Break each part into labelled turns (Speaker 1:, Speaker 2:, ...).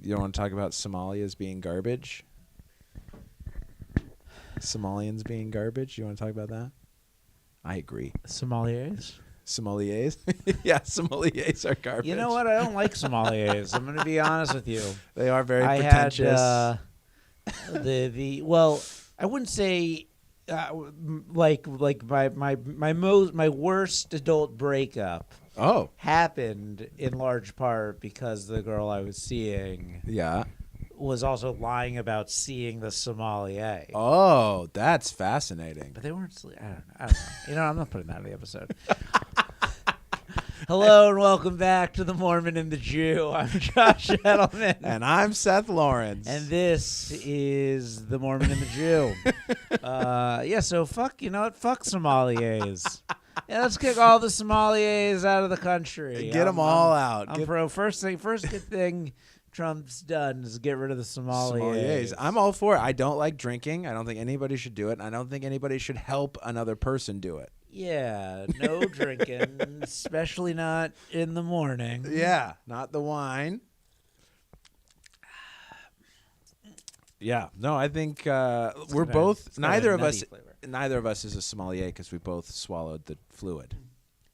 Speaker 1: You don't want to talk about Somalia's being garbage? Somalians being garbage? You want to talk about that? I agree.
Speaker 2: Sommeliers?
Speaker 1: Sommeliers? Yeah, sommeliers are garbage.
Speaker 2: You know what? I don't like sommeliers. I'm going to be honest with you.
Speaker 1: They are very
Speaker 2: I
Speaker 1: pretentious.
Speaker 2: had well, I wouldn't say like my worst adult breakup happened in large part because the girl I was seeing was also lying about seeing the sommelier.
Speaker 1: Oh, that's fascinating.
Speaker 2: But they weren't. I don't know. You know, I'm not putting that in the episode. Hello and welcome back to The Mormon and the Jew. I'm Josh Edelman.
Speaker 1: And I'm Seth Lawrence.
Speaker 2: And this is The Mormon and the Jew. So fuck, you know what? Fuck sommeliers. Yeah, let's kick all the sommeliers out of the country.
Speaker 1: Get them all out.
Speaker 2: I'm pro. First good thing Trump's done is get rid of the sommeliers.
Speaker 1: I'm all for it. I don't like drinking. I don't think anybody should do it. And I don't think anybody should help another person do it.
Speaker 2: Yeah, no drinking, especially not in the morning.
Speaker 1: Yeah, not the wine. Yeah, no, I think we're both. Neither of us is a sommelier because we both swallowed the fluid.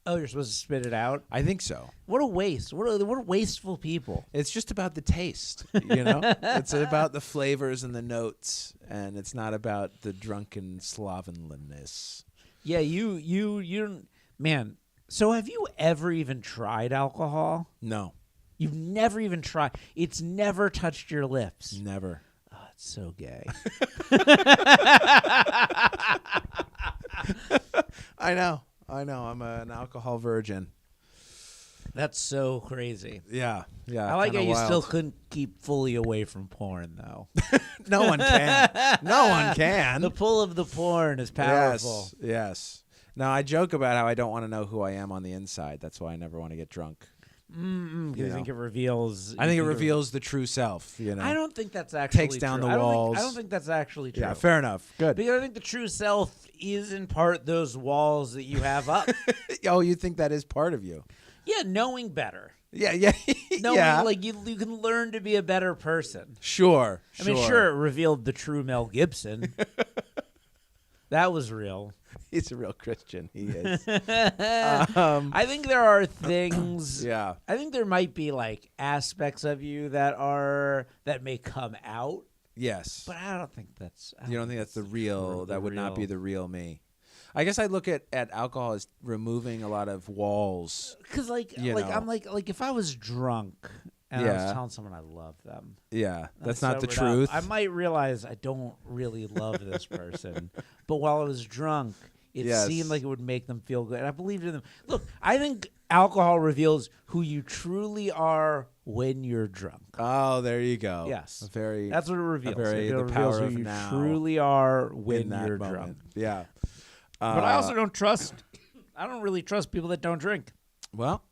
Speaker 2: Oh, you're supposed to spit it out?
Speaker 1: I think so.
Speaker 2: What a waste! What a wasteful people.
Speaker 1: It's just about the taste, you know. It's about the flavors and the notes, and it's not about the drunken slovenliness.
Speaker 2: Yeah, you, man. So have you ever even tried alcohol?
Speaker 1: No.
Speaker 2: You've never even tried. It's never touched your lips.
Speaker 1: Never.
Speaker 2: Oh, it's so gay.
Speaker 1: I know. I'm an alcohol virgin.
Speaker 2: That's so crazy.
Speaker 1: Yeah.
Speaker 2: I like how you still couldn't keep fully away from porn, though.
Speaker 1: No one can. No one can.
Speaker 2: The pull of the porn is powerful.
Speaker 1: Yes. Now, I joke about how I don't want to know who I am on the inside. That's why I never want to get drunk.
Speaker 2: You think it reveals?
Speaker 1: I think it reveals the true self. You know,
Speaker 2: I don't think that's actually
Speaker 1: takes down
Speaker 2: true.
Speaker 1: the walls.
Speaker 2: I don't think that's actually true.
Speaker 1: Yeah, fair enough. Good.
Speaker 2: Because I think the true self is in part those walls that you have up.
Speaker 1: Oh, you think that is part of you?
Speaker 2: Yeah, knowing better.
Speaker 1: Yeah.
Speaker 2: Knowing, like you can learn to be a better person.
Speaker 1: Sure.
Speaker 2: I mean, sure, it revealed the true Mel Gibson. That was real.
Speaker 1: He's a real Christian. He is.
Speaker 2: I think there are things.
Speaker 1: Yeah.
Speaker 2: I think there might be like aspects of you that may come out.
Speaker 1: Yes.
Speaker 2: But I don't think that's.
Speaker 1: You don't think that's the real? That would not be the real me. I guess I look at alcohol as removing a lot of walls.
Speaker 2: Because I'm like if I was drunk and I was telling someone I love them.
Speaker 1: Yeah, that's not the truth.
Speaker 2: I might realize I don't really love this person, but while I was drunk, it seemed like it would make them feel good. And I believed in them. Look, I think alcohol reveals who you truly are when you're drunk.
Speaker 1: Oh, there you go.
Speaker 2: Yes,
Speaker 1: that's what
Speaker 2: it reveals.
Speaker 1: The
Speaker 2: reveals
Speaker 1: power
Speaker 2: who
Speaker 1: of
Speaker 2: you
Speaker 1: now
Speaker 2: truly are when you're
Speaker 1: moment.
Speaker 2: Drunk.
Speaker 1: Yeah.
Speaker 2: But I also don't trust. I don't really trust people that don't drink.
Speaker 1: Well,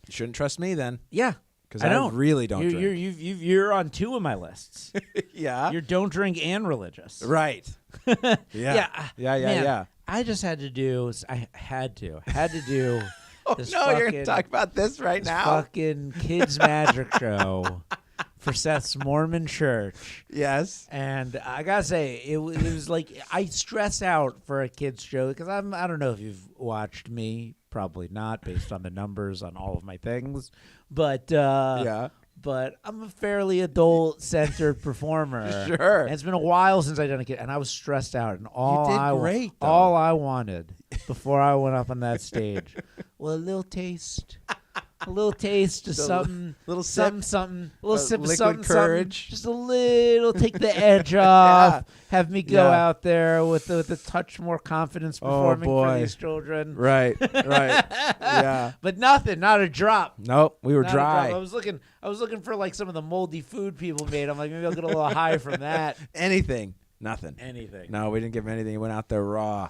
Speaker 1: you shouldn't trust me then.
Speaker 2: Yeah,
Speaker 1: because I really don't drink.
Speaker 2: You're on two of my lists.
Speaker 1: Yeah,
Speaker 2: you're don't drink and religious.
Speaker 1: Right. Yeah.
Speaker 2: I just had to do. I had to do.
Speaker 1: Oh no, you're gonna talk about this right now.
Speaker 2: Fucking kids magic show. For Seth's Mormon church.
Speaker 1: Yes.
Speaker 2: And I got to say, it was like I stress out for a kid's show because I don't know if you've watched me. Probably not based on the numbers on all of my things. But but I'm a fairly adult-centered performer.
Speaker 1: Sure.
Speaker 2: And it's been a while since I've done a kid. And I was stressed out. And all I wanted before I went up on that stage was a little taste. A little taste of something,
Speaker 1: little
Speaker 2: something, a little sip of
Speaker 1: liquid courage.
Speaker 2: Just a little, take the edge off. Have me go out there with a touch more confidence performing for these children.
Speaker 1: Right. Yeah.
Speaker 2: But nothing, not a drop.
Speaker 1: Nope, we were dry.
Speaker 2: I was looking for like some of the moldy food people made. I'm like, maybe I'll get a little high from that.
Speaker 1: Anything. Nothing.
Speaker 2: Anything.
Speaker 1: No, we didn't give him anything. He went out there raw.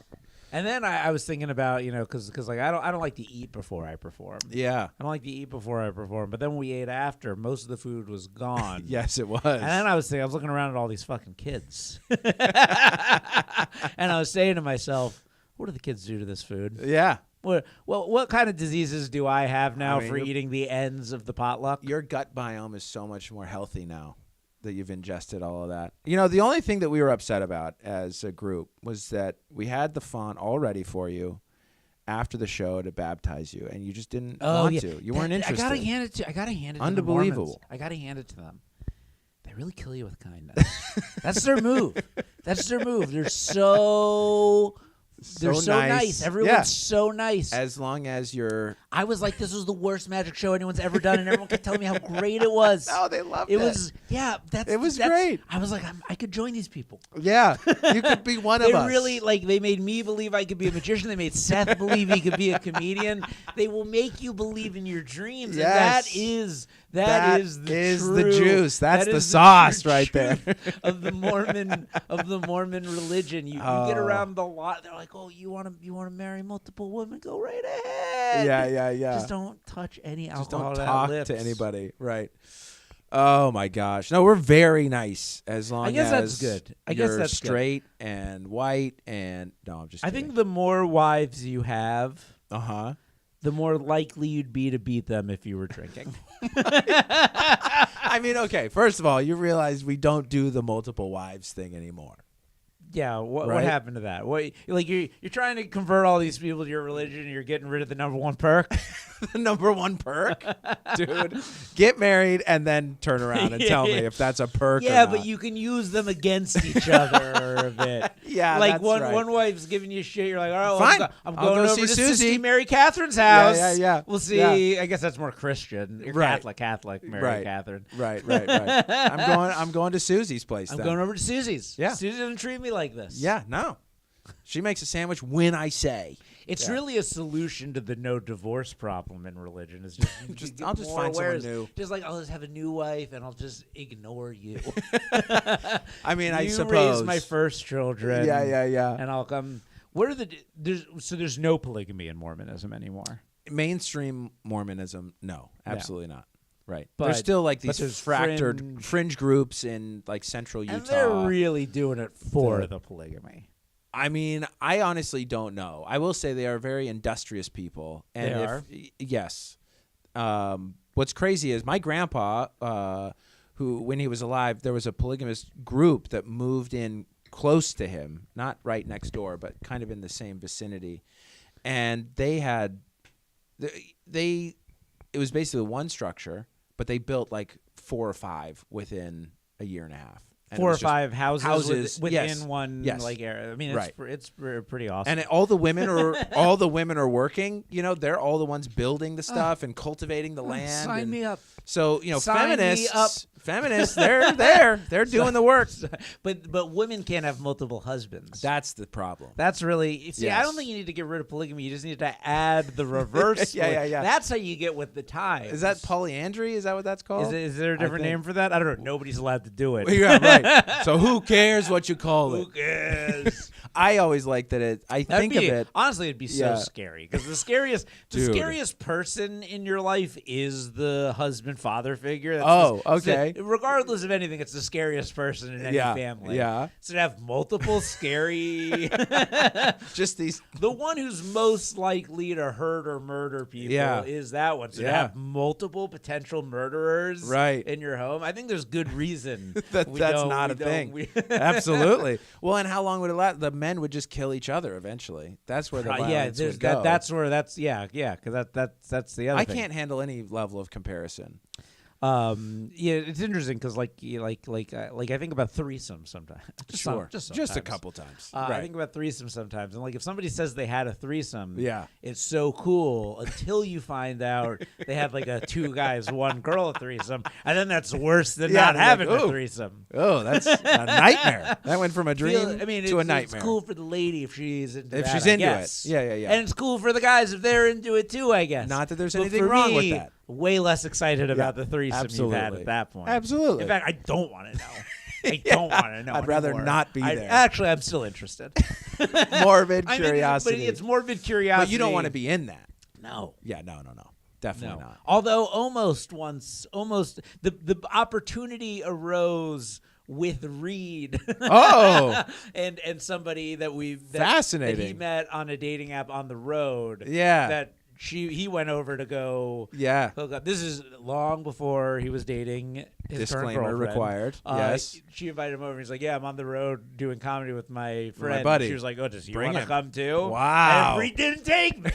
Speaker 2: And then I was thinking about, because like I don't like to eat before I perform.
Speaker 1: Yeah.
Speaker 2: I don't like to eat before I perform. But then when we ate after, most of the food was gone.
Speaker 1: Yes, it was.
Speaker 2: And then I was looking around at all these fucking kids. And I was saying to myself, what do the kids do to this food?
Speaker 1: Yeah.
Speaker 2: What kind of diseases do I have now for eating the ends of the potluck?
Speaker 1: Your gut biome is so much more healthy now that you've ingested all of that. You know, the only thing that we were upset about as a group was that we had the font all ready for you after the show to baptize you, and you just didn't want to. You weren't interested.
Speaker 2: I gotta hand it to
Speaker 1: Unbelievable.
Speaker 2: I gotta hand it to them. They really kill you with kindness. That's their move. They're so nice. Everyone's so nice.
Speaker 1: As long as you're...
Speaker 2: I was like, this was the worst magic show anyone's ever done, and everyone kept telling me how great it was.
Speaker 1: Oh, they loved it.
Speaker 2: It
Speaker 1: was great.
Speaker 2: I was like, I could join these people.
Speaker 1: Yeah, you could be one of us.
Speaker 2: They really, they made me believe I could be a magician. They made Seth believe he could be a comedian. They will make you believe in your dreams.
Speaker 1: Yes.
Speaker 2: And that is
Speaker 1: the juice. That's the sauce right there.
Speaker 2: of the Mormon religion. You get around the lot. They're like, oh, you want to marry multiple women? Go right ahead.
Speaker 1: Yeah.
Speaker 2: Just don't touch any alcohol.
Speaker 1: Just don't talk to anybody. Right. Oh my gosh. No, we're very nice as long as
Speaker 2: that's good.
Speaker 1: you're straight and white and no, I'm just kidding.
Speaker 2: I think the more wives you have, the more likely you'd be to beat them if you were drinking.
Speaker 1: I mean, okay, first of all, you realize we don't do the multiple wives thing anymore.
Speaker 2: Yeah, what happened to that? You're trying to convert all these people to your religion, and you're getting rid of the number one perk.
Speaker 1: The number one perk, dude. Get married and then turn around and tell me if that's a perk.
Speaker 2: Yeah,
Speaker 1: or
Speaker 2: but you can use them against each other a bit.
Speaker 1: Yeah,
Speaker 2: like
Speaker 1: that's
Speaker 2: one wife's giving you shit. You're like, all
Speaker 1: right,
Speaker 2: fine. I'm
Speaker 1: going
Speaker 2: over
Speaker 1: see
Speaker 2: to
Speaker 1: Susie.
Speaker 2: Sister Mary Catherine's house.
Speaker 1: Yeah.
Speaker 2: We'll see. Yeah. I guess that's more Christian. You're
Speaker 1: right.
Speaker 2: Catholic, Mary Catherine.
Speaker 1: Right. I'm going to Susie's place.
Speaker 2: I'm going over to Susie's.
Speaker 1: Yeah,
Speaker 2: Susie doesn't treat me like this.
Speaker 1: Yeah, no. She makes a sandwich when I say.
Speaker 2: It's really a solution to the no divorce problem in religion. Is just
Speaker 1: I'll just find someone new.
Speaker 2: Just like I'll just have a new wife and I'll just ignore you.
Speaker 1: I mean, I suppose
Speaker 2: you raised my first children.
Speaker 1: Yeah.
Speaker 2: And I'll come. There's no polygamy in Mormonism anymore.
Speaker 1: Mainstream Mormonism, no, absolutely not. Right.
Speaker 2: But
Speaker 1: there's still like these
Speaker 2: there's
Speaker 1: fractured fringe groups in like central Utah.
Speaker 2: And they're really doing it for the polygamy.
Speaker 1: I mean, I honestly don't know. I will say they are very industrious people. And
Speaker 2: they are?
Speaker 1: Yes. What's crazy is my grandpa, who, when he was alive, there was a polygamous group that moved in close to him, not right next door, but kind of in the same vicinity. And they had, it was basically one structure, but they built like 4 or 5 within a year and a half. And
Speaker 2: 4 or 5 houses within one
Speaker 1: like
Speaker 2: area. I mean, it's pretty awesome.
Speaker 1: And all the women are working. You know, they're all the ones building the stuff and cultivating the land.
Speaker 2: Sign me up.
Speaker 1: So feminists, they're there. They're doing the work.
Speaker 2: But women can't have multiple husbands.
Speaker 1: That's the problem.
Speaker 2: That's really I don't think you need to get rid of polygamy. You just need to add the reverse.
Speaker 1: Yeah.
Speaker 2: That's how you get with the times.
Speaker 1: Is that polyandry? Is that what that's called?
Speaker 2: Is there a different name for that? I don't know. Nobody's allowed to do it.
Speaker 1: Yeah, right. So who cares what you call it?
Speaker 2: Who cares?
Speaker 1: I always like that
Speaker 2: honestly, it'd be so scary because the scariest person in your life is the husband father figure.
Speaker 1: Okay.
Speaker 2: Regardless of anything, it's the scariest person in any family.
Speaker 1: Yeah.
Speaker 2: So to have multiple scary,
Speaker 1: just these.
Speaker 2: The one who's most likely to hurt or murder people is that one. So to have multiple potential murderers in your home, I think there's good reason
Speaker 1: that's not a thing. Absolutely. Well, and how long would it last? The men would just kill each other eventually. That's where the violence would go.
Speaker 2: That's because that's the other thing.
Speaker 1: I can't handle any level of comparison.
Speaker 2: It's interesting because like I think about threesomes sometimes.
Speaker 1: Just a couple times.
Speaker 2: I think about threesomes sometimes, and like if somebody says they had a threesome, it's so cool until you find out they had like a 2 guys 1 girl threesome, and then that's worse than not having a threesome.
Speaker 1: Oh, that's a nightmare. That went from a dream to a nightmare.
Speaker 2: It's cool for the lady if she's into it.
Speaker 1: Yeah.
Speaker 2: And it's cool for the guys if they're into it too, I guess.
Speaker 1: Not that there's anything wrong with that.
Speaker 2: Way less excited about the threesome you've had at that point.
Speaker 1: Absolutely.
Speaker 2: In fact, I don't want to know. I don't want to know.
Speaker 1: I'd rather not be there.
Speaker 2: Actually, I'm still interested.
Speaker 1: Morbid curiosity.
Speaker 2: But it's morbid curiosity.
Speaker 1: But you don't want to be in that.
Speaker 2: No.
Speaker 1: Yeah, no. Definitely not.
Speaker 2: Although almost the opportunity arose with Reed.
Speaker 1: Oh.
Speaker 2: and somebody that
Speaker 1: fascinating.
Speaker 2: that he met on a dating app on the road.
Speaker 1: Yeah.
Speaker 2: That he went over to go hook up. This is long before he was dating his
Speaker 1: Disclaimer
Speaker 2: current girlfriend.
Speaker 1: Required. Yes.
Speaker 2: She invited him over. He's like, yeah, I'm on the road doing comedy with my friend.
Speaker 1: My buddy.
Speaker 2: She was like, oh, does he want to come too?
Speaker 1: Wow.
Speaker 2: And Reed didn't take me.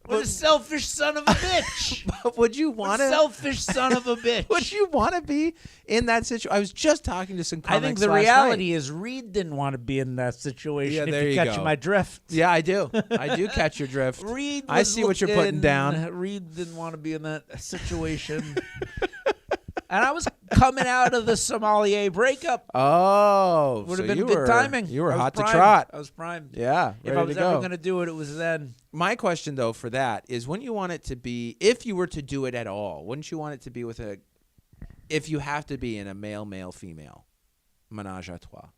Speaker 2: What a selfish son of a bitch.
Speaker 1: Would you want to?
Speaker 2: Selfish son of a bitch.
Speaker 1: Would you want to be in that situation? I was just talking to some comics
Speaker 2: I think the reality is Reed didn't want to be in that situation.
Speaker 1: Yeah,
Speaker 2: if
Speaker 1: there
Speaker 2: you
Speaker 1: you
Speaker 2: catch
Speaker 1: go.
Speaker 2: my drift.
Speaker 1: Yeah, I do. I do catch your drift.
Speaker 2: Reed
Speaker 1: I see what you're putting down.
Speaker 2: Reed didn't want to be in that situation. And I was coming out of the sommelier breakup.
Speaker 1: Oh,
Speaker 2: would have been good timing.
Speaker 1: You were hot
Speaker 2: primed.
Speaker 1: to trot.
Speaker 2: I was primed.
Speaker 1: Yeah,
Speaker 2: if I was ever going to do it, it was then.
Speaker 1: My question, though, for that is, wouldn't you want it to be, if you were to do it at all, wouldn't you want it to be with if you have to be in a male, female menage a trois,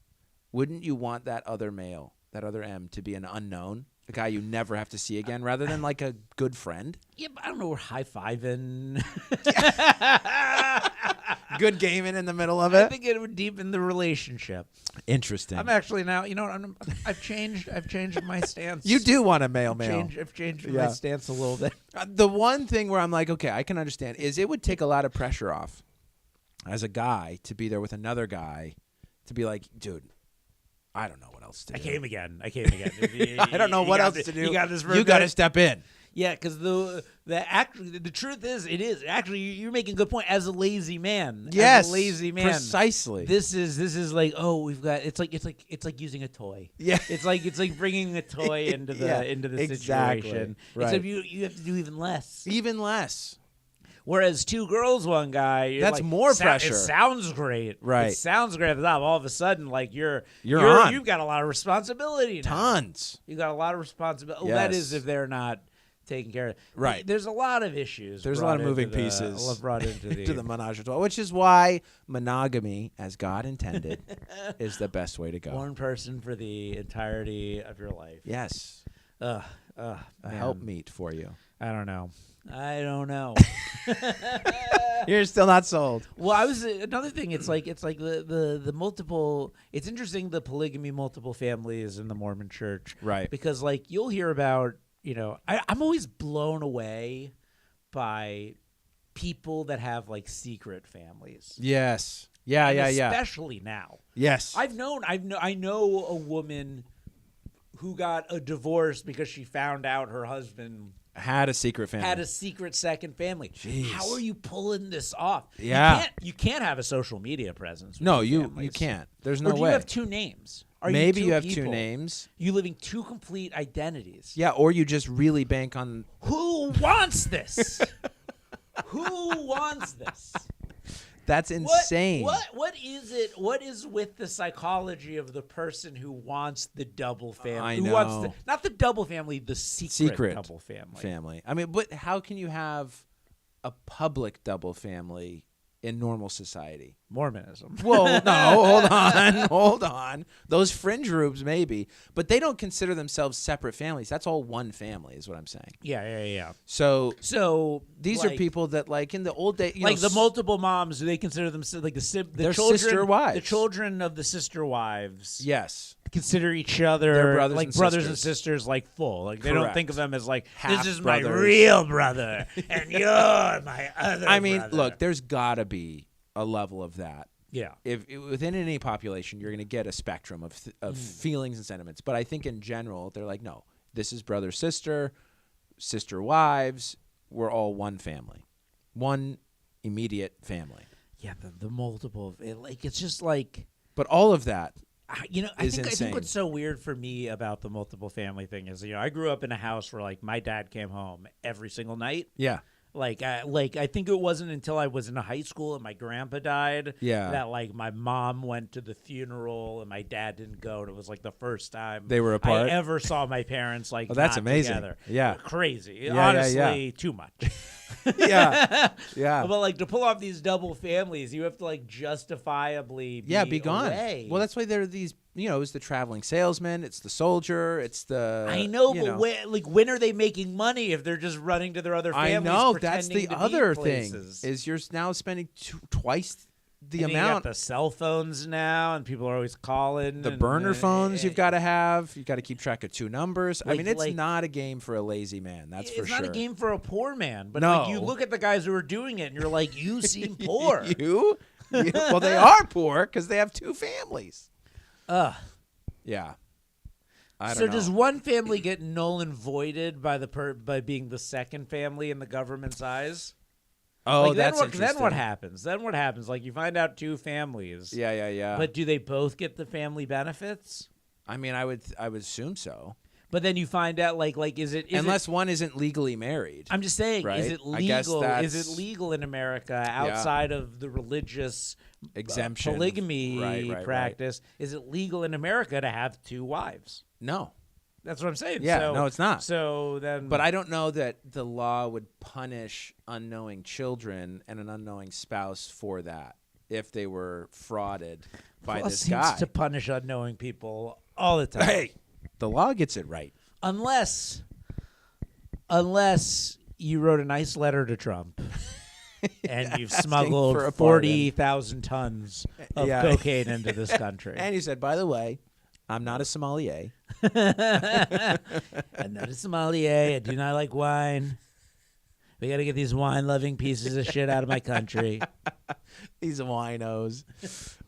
Speaker 1: wouldn't you want that other male, that other M, to be an unknown? A guy you never have to see again, rather than like a good friend?
Speaker 2: Yeah, but I don't know. We're high-fiving.
Speaker 1: Good gaming in the middle of it.
Speaker 2: I think it would deepen the relationship.
Speaker 1: Interesting.
Speaker 2: I'm actually now, you know what? I've changed my stance.
Speaker 1: You do want a male.
Speaker 2: I've changed my stance a little bit.
Speaker 1: The one thing where I'm like, okay, I can understand is it would take a lot of pressure off as a guy to be there with another guy to be like, dude, I don't know what else to do.
Speaker 2: I came again.
Speaker 1: I don't know what else to do.
Speaker 2: You got this.
Speaker 1: You got to step in.
Speaker 2: Yeah, because the truth is, it is actually you're making a good point. As a lazy man,
Speaker 1: yes,
Speaker 2: as a lazy man,
Speaker 1: precisely.
Speaker 2: This is like, oh, we've got it's like using a toy.
Speaker 1: Yeah,
Speaker 2: it's like bringing a toy into the situation.
Speaker 1: Right.
Speaker 2: Except you have to do even less. Whereas two girls, one guy,
Speaker 1: that's like, more pressure.
Speaker 2: It sounds great,
Speaker 1: right?
Speaker 2: It sounds great at the top. All of a sudden, like you're
Speaker 1: on.
Speaker 2: You've got a lot of responsibility now.
Speaker 1: Tons.
Speaker 2: You got a lot of responsibility.
Speaker 1: Yes.
Speaker 2: Well, that is if they're not taking care of it.
Speaker 1: Right.
Speaker 2: There's a lot of issues.
Speaker 1: There's a lot of moving pieces
Speaker 2: brought into
Speaker 1: the menage a trois, which is why monogamy, as God intended, is the best way to go.
Speaker 2: One person for the entirety of your life.
Speaker 1: Yes.
Speaker 2: A
Speaker 1: helpmeet for you.
Speaker 2: I don't know.
Speaker 1: You're still not sold.
Speaker 2: Well, another thing. It's like the multiple. It's interesting the polygamy, multiple families in the Mormon Church,
Speaker 1: right?
Speaker 2: Because like you'll hear about, I'm always blown away by people that have like secret families.
Speaker 1: Yes. Yeah.
Speaker 2: Especially now.
Speaker 1: Yes.
Speaker 2: I know a woman who got a divorce because she found out her husband
Speaker 1: had a secret family.
Speaker 2: Had a secret second family.
Speaker 1: Jeez.
Speaker 2: How are you pulling this off?
Speaker 1: Yeah.
Speaker 2: You can't have a social media presence.
Speaker 1: No, you can't. There's no way.
Speaker 2: Or do you have two names?
Speaker 1: Maybe you have two names.
Speaker 2: You living two complete identities.
Speaker 1: Yeah, or you just really bank on...
Speaker 2: Who wants this? Who wants this?
Speaker 1: That's insane.
Speaker 2: What is it? What is with the psychology of the person who wants the double family?
Speaker 1: I
Speaker 2: who
Speaker 1: know.
Speaker 2: Wants not the double family, the secret double
Speaker 1: family. I mean, but how can you have a public double family in normal society?
Speaker 2: Mormonism.
Speaker 1: Well, no, hold on. Those fringe groups maybe, but they don't consider themselves separate families. That's all one family is what I'm saying.
Speaker 2: Yeah.
Speaker 1: So these
Speaker 2: like,
Speaker 1: are people that like in the old days,
Speaker 2: like the multiple moms, do they consider themselves like the children,
Speaker 1: sister wives?
Speaker 2: The children of the sister wives.
Speaker 1: Yes.
Speaker 2: Consider each other
Speaker 1: their brothers
Speaker 2: like
Speaker 1: and
Speaker 2: brothers
Speaker 1: sisters.
Speaker 2: And sisters, like full. Like they
Speaker 1: Correct.
Speaker 2: don't think of them as like
Speaker 1: Half
Speaker 2: this is
Speaker 1: brothers.
Speaker 2: my real brother and you're my other.
Speaker 1: I mean,
Speaker 2: brother.
Speaker 1: look, there's got to be a level of that.
Speaker 2: Yeah.
Speaker 1: If within any population, you're going to get a spectrum of feelings and sentiments. But I think in general, they're like, no, this is brother, sister wives. We're all one family, one immediate family.
Speaker 2: Yeah, the multiple, it's just like.
Speaker 1: But all of that.
Speaker 2: I think what's so weird for me about the multiple family thing is, I grew up in a house where like my dad came home every single night.
Speaker 1: Yeah.
Speaker 2: Like I think it wasn't until I was in high school and my grandpa died that like my mom went to the funeral and my dad didn't go, and it was like the first time
Speaker 1: they were apart.
Speaker 2: I ever saw my parents like
Speaker 1: that's
Speaker 2: not
Speaker 1: amazing.
Speaker 2: Together.
Speaker 1: Yeah,
Speaker 2: crazy.
Speaker 1: Yeah,
Speaker 2: honestly, too much.
Speaker 1: yeah.
Speaker 2: But like to pull off these double families, you have to like justifiably be
Speaker 1: gone.
Speaker 2: Away.
Speaker 1: Well, that's why there are these. It's the traveling salesman. It's the soldier. It's the.
Speaker 2: I know, but when are they making money if they're just running to their other families?
Speaker 1: I know that's the other thing
Speaker 2: places?
Speaker 1: is you're now spending twice the
Speaker 2: and
Speaker 1: amount.
Speaker 2: You got the cell phones now, and people are always calling.
Speaker 1: The burner phones you've got to have. You've got to keep track of 2 numbers. I mean, it's not a game for a lazy man. That's for sure.
Speaker 2: It's not a game for a poor man. But
Speaker 1: no.
Speaker 2: you look at the guys who are doing it, and you're like, you seem poor.
Speaker 1: You? Well, they are poor because they have 2 families. Yeah. I don't know.
Speaker 2: Does one family get null and voided by being the second family in the government's eyes?
Speaker 1: Oh, that's interesting.
Speaker 2: Then what happens? Like you find out 2 families.
Speaker 1: Yeah.
Speaker 2: But do they both get the family benefits?
Speaker 1: I mean, I would assume so.
Speaker 2: But then you find out like is it
Speaker 1: unless one isn't legally married.
Speaker 2: I'm just saying,
Speaker 1: right?
Speaker 2: Is it legal? Is it legal in America outside of the religious
Speaker 1: exemption
Speaker 2: polygamy practice? Right. Is it legal in America to have 2 wives?
Speaker 1: No.
Speaker 2: That's what I'm saying.
Speaker 1: Yeah, no, it's not.
Speaker 2: So then,
Speaker 1: but I don't know that the law would punish unknowing children and an unknowing spouse for that if they were frauded by this guy.
Speaker 2: Seems to punish unknowing people all the time.
Speaker 1: Hey, the law gets it right.
Speaker 2: Unless you wrote a nice letter to Trump and you've smuggled 40,000 tons of cocaine into this country.
Speaker 1: And you said, by the way, I'm not a sommelier.
Speaker 2: I'm not a sommelier. I do not like wine. We got to get these wine-loving pieces of shit out of my country.
Speaker 1: These winos.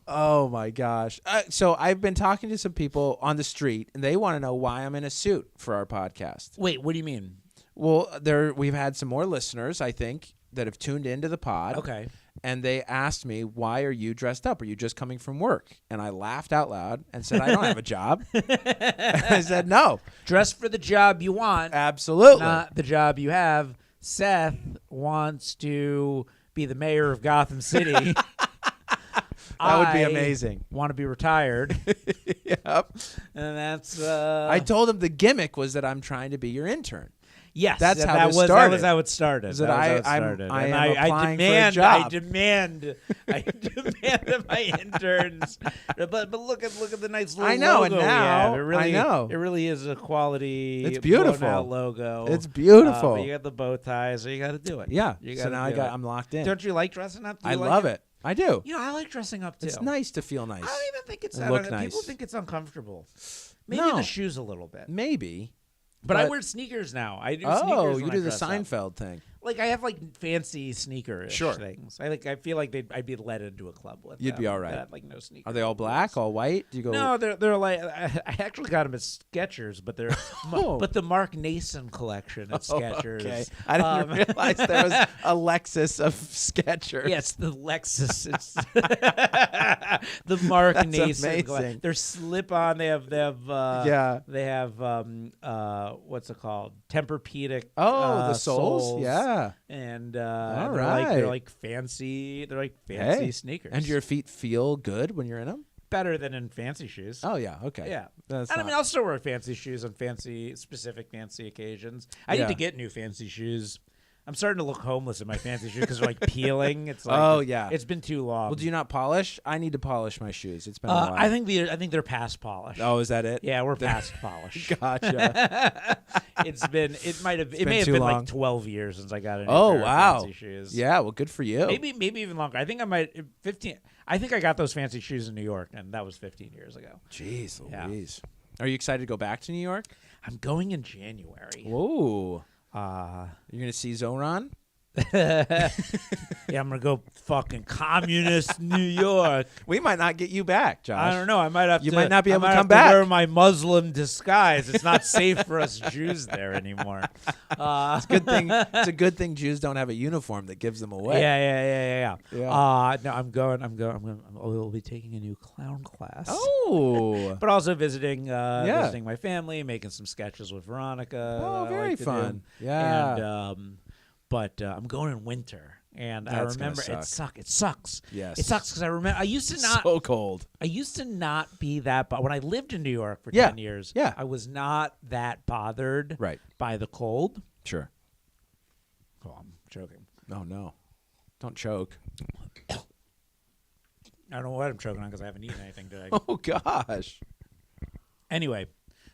Speaker 1: Oh, my gosh. So I've been talking to some people on the street, and they want to know why I'm in a suit for our podcast.
Speaker 2: Wait, what do you mean?
Speaker 1: Well, we've had some more listeners, I think, that have tuned into the pod.
Speaker 2: Okay.
Speaker 1: And they asked me, why are you dressed up? Are you just coming from work? And I laughed out loud and said, I don't have a job. I said, no.
Speaker 2: Dress for the job you want.
Speaker 1: Absolutely.
Speaker 2: Not the job you have. Seth wants to be the mayor of Gotham City.
Speaker 1: That would be amazing.
Speaker 2: Want to be retired.
Speaker 1: Yep.
Speaker 2: And that's...
Speaker 1: I told him the gimmick was that I'm trying to be your intern.
Speaker 2: Yes,
Speaker 1: that's how
Speaker 2: that
Speaker 1: this
Speaker 2: was
Speaker 1: started.
Speaker 2: That was how it started.
Speaker 1: I
Speaker 2: demand that my interns. But look at the nice little
Speaker 1: I know,
Speaker 2: logo
Speaker 1: and now
Speaker 2: we have.
Speaker 1: I know
Speaker 2: it really is a quality.
Speaker 1: It's beautiful
Speaker 2: blown-out logo.
Speaker 1: It's beautiful.
Speaker 2: But you got the bow tie, so you got to do it.
Speaker 1: Yeah. So now I'm locked in.
Speaker 2: Don't you like dressing up?
Speaker 1: I love it. I do.
Speaker 2: I like dressing up too.
Speaker 1: It's nice to feel nice.
Speaker 2: I don't even think it's
Speaker 1: look nice.
Speaker 2: People think it's uncomfortable. Maybe the shoes a little bit.
Speaker 1: Maybe.
Speaker 2: But I wear sneakers now. I do sneakers.
Speaker 1: Oh, you do the Seinfeld thing.
Speaker 2: Like I have like fancy sneaker-ish
Speaker 1: sure.
Speaker 2: things. I feel like I'd be led into a club with.
Speaker 1: You'd be all right.
Speaker 2: That, like no sneakers.
Speaker 1: Are they all black, all white? Do you go?
Speaker 2: No, they're like I actually got them at Skechers, but they're but the Mark Nason collection at Skechers.
Speaker 1: Okay. I didn't realize there was a Lexus of Skechers.
Speaker 2: Yes, the Lexus. It's the Mark Nason collection. They're slip-on. They have what's it called? Tempur-Pedic.
Speaker 1: The soles. Yeah.
Speaker 2: And
Speaker 1: they're
Speaker 2: like fancy sneakers.
Speaker 1: And your feet feel good when you're in them?
Speaker 2: Better than in fancy shoes.
Speaker 1: Oh yeah, okay.
Speaker 2: Yeah. I mean, I'll still wear fancy shoes on specific fancy occasions. I need to get new fancy shoes. I'm starting to look homeless in my fancy shoes because they're like peeling. It's like, it's been too long.
Speaker 1: Well, do you not polish? I need to polish my shoes. It's been a while.
Speaker 2: I think they're past polish.
Speaker 1: Oh, is that it?
Speaker 2: Yeah, we're past polish.
Speaker 1: Gotcha.
Speaker 2: it may have been
Speaker 1: long.
Speaker 2: like 12 years since I got a new pair of fancy shoes.
Speaker 1: Yeah, well, good for you.
Speaker 2: Maybe even longer. I think I might 15. I think I got those fancy shoes in New York, and that was 15 years ago.
Speaker 1: Jeez Louise. Are you excited to go back to New York?
Speaker 2: I'm going in January.
Speaker 1: Whoa. You're going to see Zoran?
Speaker 2: Yeah, I'm gonna go fucking communist New York.
Speaker 1: We might not get you back, Josh.
Speaker 2: I don't know. I might have.
Speaker 1: You might not be able to come
Speaker 2: back.
Speaker 1: back.
Speaker 2: Wear my Muslim disguise. It's not safe for us Jews there anymore.
Speaker 1: It's a good thing. It's a good thing Jews don't have a uniform that gives them away.
Speaker 2: Yeah. No, I'm going. I'll be taking a new clown class.
Speaker 1: Oh,
Speaker 2: but also visiting my family, making some sketches with Veronica.
Speaker 1: Oh, very fun.
Speaker 2: Yeah. And but I'm going in winter, and I remember it sucks.
Speaker 1: Yes,
Speaker 2: it sucks because I remember I used to not
Speaker 1: so cold.
Speaker 2: I used to not be that. But when I lived in New York for 10 years, I was not that bothered by the cold.
Speaker 1: Sure.
Speaker 2: Oh, I'm choking.
Speaker 1: Oh no, don't choke.
Speaker 2: I don't know what I'm choking on because I haven't eaten anything today.
Speaker 1: Oh gosh.
Speaker 2: Anyway.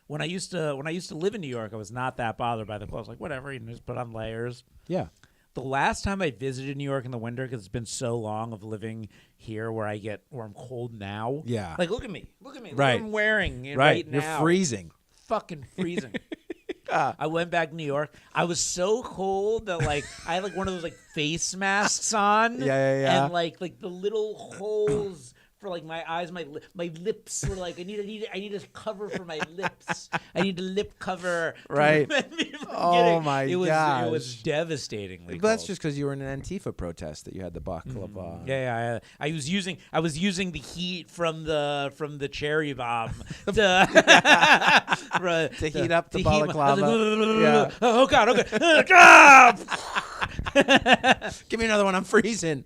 Speaker 2: When I used to live in New York, I was not that bothered by the clothes. Like whatever, you just put on layers.
Speaker 1: Yeah.
Speaker 2: The last time I visited New York in the winter, because it's been so long of living here where I'm cold now.
Speaker 1: Yeah.
Speaker 2: Like, look at me. Look
Speaker 1: Right.
Speaker 2: what I'm wearing
Speaker 1: Right.
Speaker 2: right
Speaker 1: You're
Speaker 2: now.
Speaker 1: freezing.
Speaker 2: Fucking freezing. I went back to New York. I was so cold that like I had like one of those like face masks on.
Speaker 1: Yeah.
Speaker 2: And like the little holes for like my eyes, my lips were like I need a cover for my lips. I need a lip cover.
Speaker 1: Right. Oh my gosh.
Speaker 2: It was devastatingly
Speaker 1: But that's
Speaker 2: cold.
Speaker 1: just because you were in an Antifa protest that you had the baklava.
Speaker 2: Yeah. I was using the heat from the cherry bomb to
Speaker 1: heat up the
Speaker 2: heat my-
Speaker 1: balaclava. Yeah.
Speaker 2: Oh God!
Speaker 1: Give me another one. I'm freezing.